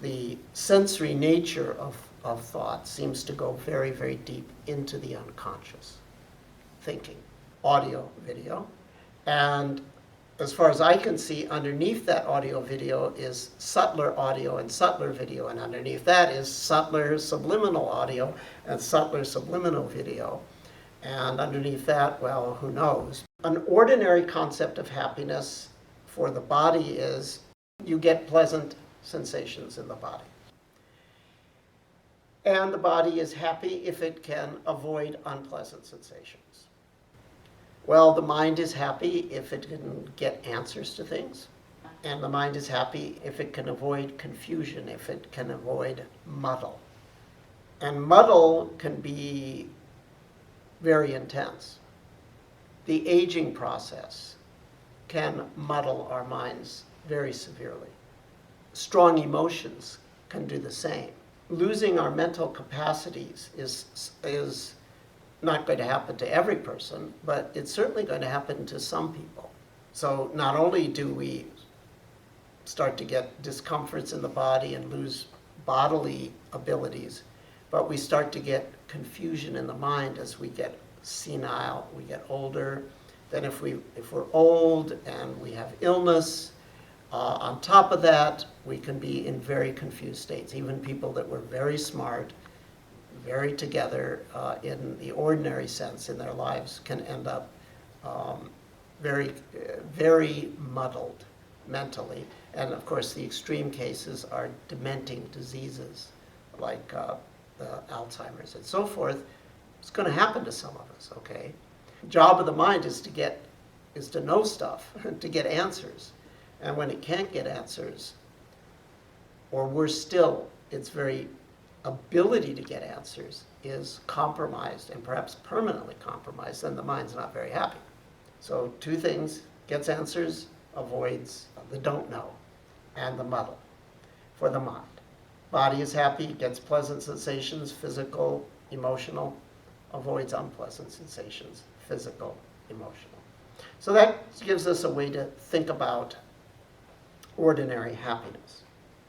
the sensory nature of thought seems to go very, very deep into the unconscious thinking, audio, video. And as far as I can see, underneath that audio video is subtler audio and subtler video, and underneath that is subtler subliminal audio and subtler subliminal video. And underneath that, well, who knows? An ordinary concept of happiness for the body is you get pleasant sensations in the body. And the body is happy if it can avoid unpleasant sensations. Well, the mind is happy if it can get answers to things. And the mind is happy if it can avoid confusion, if it can avoid muddle. And muddle can be very intense. The aging process can muddle our minds very severely. Strong emotions can do the same. Losing our mental capacities is not going to happen to every person, but it's certainly going to happen to some people. So not only do we start to get discomforts in the body and lose bodily abilities, but we start to get confusion in the mind as we get senile, we get older. Then if we're old and we have illness, on top of that, we can be in very confused states. Even people that were very smart, very together in the ordinary sense in their lives can end up very, very muddled mentally. And of course, the extreme cases are dementing diseases like Alzheimer's and so forth. It's going to happen to some of us, okay? Job of the mind is to know stuff, to get answers. And when it can't get answers, or worse still, its very ability to get answers is compromised and perhaps permanently compromised, then the mind's not very happy. So two things: gets answers, avoids the don't know and the muddle for the mind. Body is happy, gets pleasant sensations, physical, emotional, avoids unpleasant sensations, physical, emotional. So that gives us a way to think about ordinary happiness.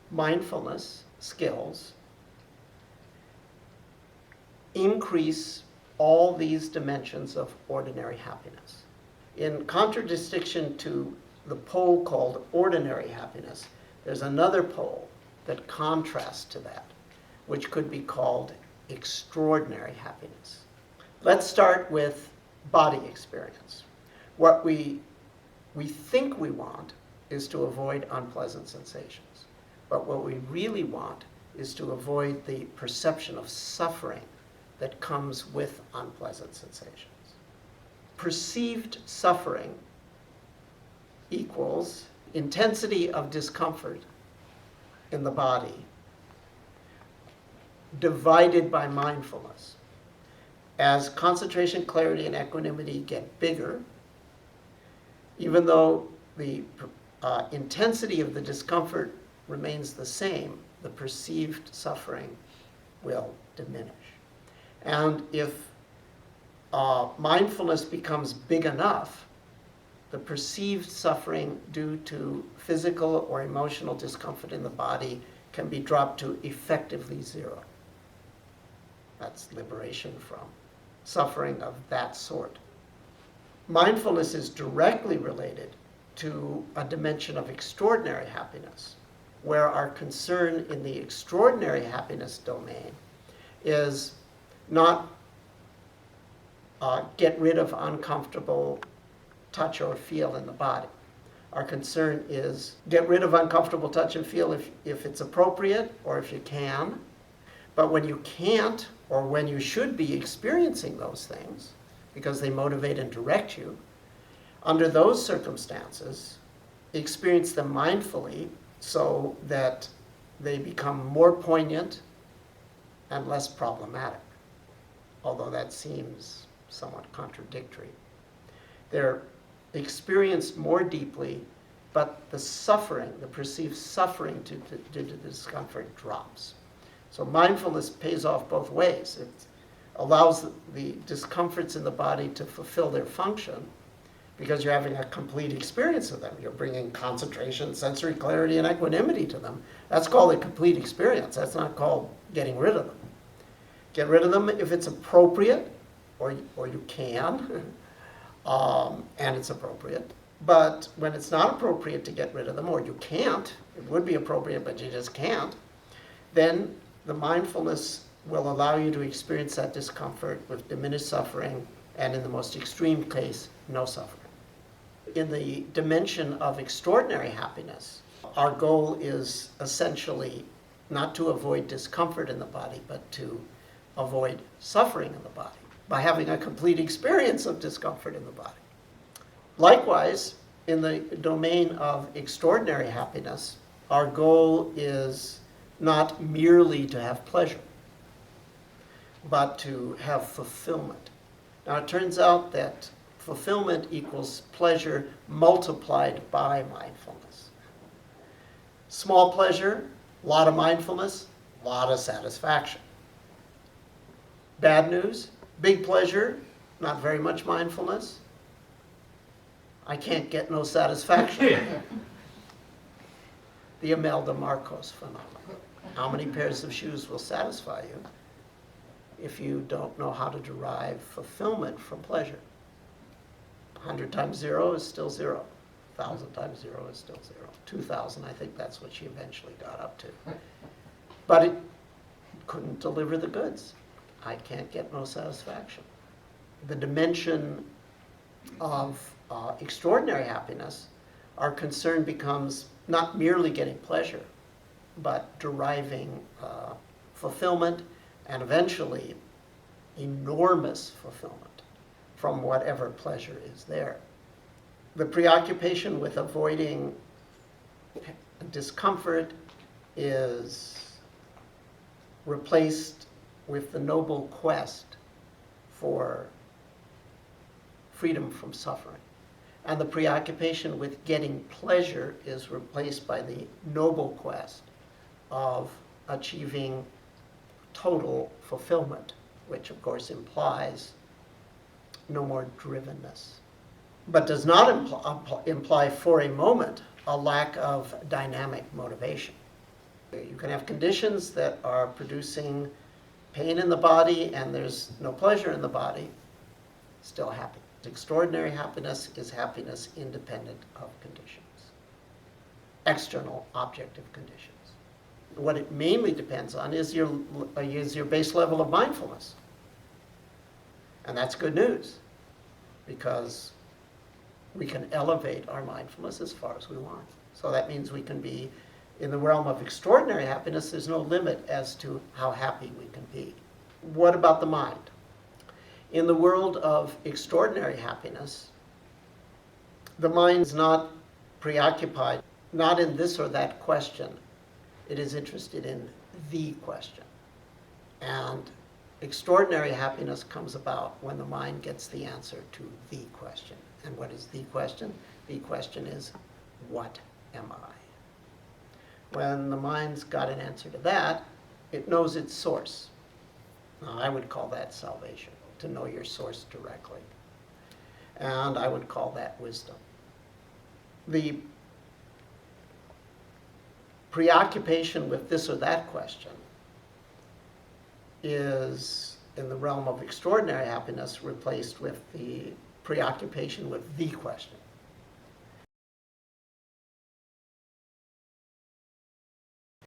Mindfulness skills increase all these dimensions of ordinary happiness. In contradistinction to the pole called ordinary happiness, there's another pole that contrasts to that, which could be called extraordinary happiness. Let's start with body experience. What we think we want is to avoid unpleasant sensations. But what we really want is to avoid the perception of suffering that comes with unpleasant sensations. Perceived suffering equals intensity of discomfort in the body divided by mindfulness. As concentration, clarity, and equanimity get bigger, even though the intensity of the discomfort remains the same, the perceived suffering will diminish. And if mindfulness becomes big enough, the perceived suffering due to physical or emotional discomfort in the body can be dropped to effectively zero. That's liberation from suffering of that sort. Mindfulness is directly related to a dimension of extraordinary happiness, where our concern in the extraordinary happiness domain is not get rid of uncomfortable touch or feel in the body. Our concern is get rid of uncomfortable touch and feel if it's appropriate or if you can. But when you can't, or when you should be experiencing those things because they motivate and direct you, under those circumstances, experience them mindfully so that they become more poignant and less problematic, although that seems somewhat contradictory. They're experienced more deeply, but the suffering, the perceived suffering due to the discomfort drops. So mindfulness pays off both ways. It allows the discomforts in the body to fulfill their function, because you're having a complete experience of them. You're bringing concentration, sensory clarity, and equanimity to them. That's called a complete experience. That's not called getting rid of them. Get rid of them if it's appropriate, or you can, and it's appropriate. But when it's not appropriate to get rid of them, or you can't, it would be appropriate, but you just can't, then the mindfulness will allow you to experience that discomfort with diminished suffering, and in the most extreme case, no suffering. In the dimension of extraordinary happiness, our goal is essentially not to avoid discomfort in the body, but to avoid suffering in the body by having a complete experience of discomfort in the body. Likewise, in the domain of extraordinary happiness, our goal is not merely to have pleasure, but to have fulfillment. Now, it turns out that fulfillment equals pleasure multiplied by mindfulness. Small pleasure, a lot of mindfulness, a lot of satisfaction. Bad news, big pleasure, not very much mindfulness. I can't get no satisfaction. The Imelda Marcos phenomenon. How many pairs of shoes will satisfy you if you don't know how to derive fulfillment from pleasure? 100 times 0 is still 0. 1,000 times 0 is still 0. 2,000, I think that's what she eventually got up to. But it couldn't deliver the goods. I can't get no satisfaction. The dimension of extraordinary happiness, our concern becomes not merely getting pleasure, but deriving fulfillment, and eventually enormous fulfillment from whatever pleasure is there. The preoccupation with avoiding discomfort is replaced with the noble quest for freedom from suffering. And the preoccupation with getting pleasure is replaced by the noble quest of achieving total fulfillment, which of course implies no more drivenness, but does not imply for a moment a lack of dynamic motivation. You can have conditions that are producing pain in the body and there's no pleasure in the body, still happy. Extraordinary happiness is happiness independent of conditions, external objective conditions. What it mainly depends on is your base level of mindfulness. And that's good news, because we can elevate our mindfulness as far as we want. So that means we can be in the realm of extraordinary happiness. There's no limit as to how happy we can be. What about the mind? In the world of extraordinary happiness, the mind is not preoccupied, not in this or that question. It is interested in the question. And extraordinary happiness comes about when the mind gets the answer to the question. And what is the question? The question is, what am I? When the mind's got an answer to that, it knows its source. Now, I would call that salvation, to know your source directly. And I would call that wisdom. The preoccupation with this or that question is, in the realm of extraordinary happiness, replaced with the preoccupation with the question.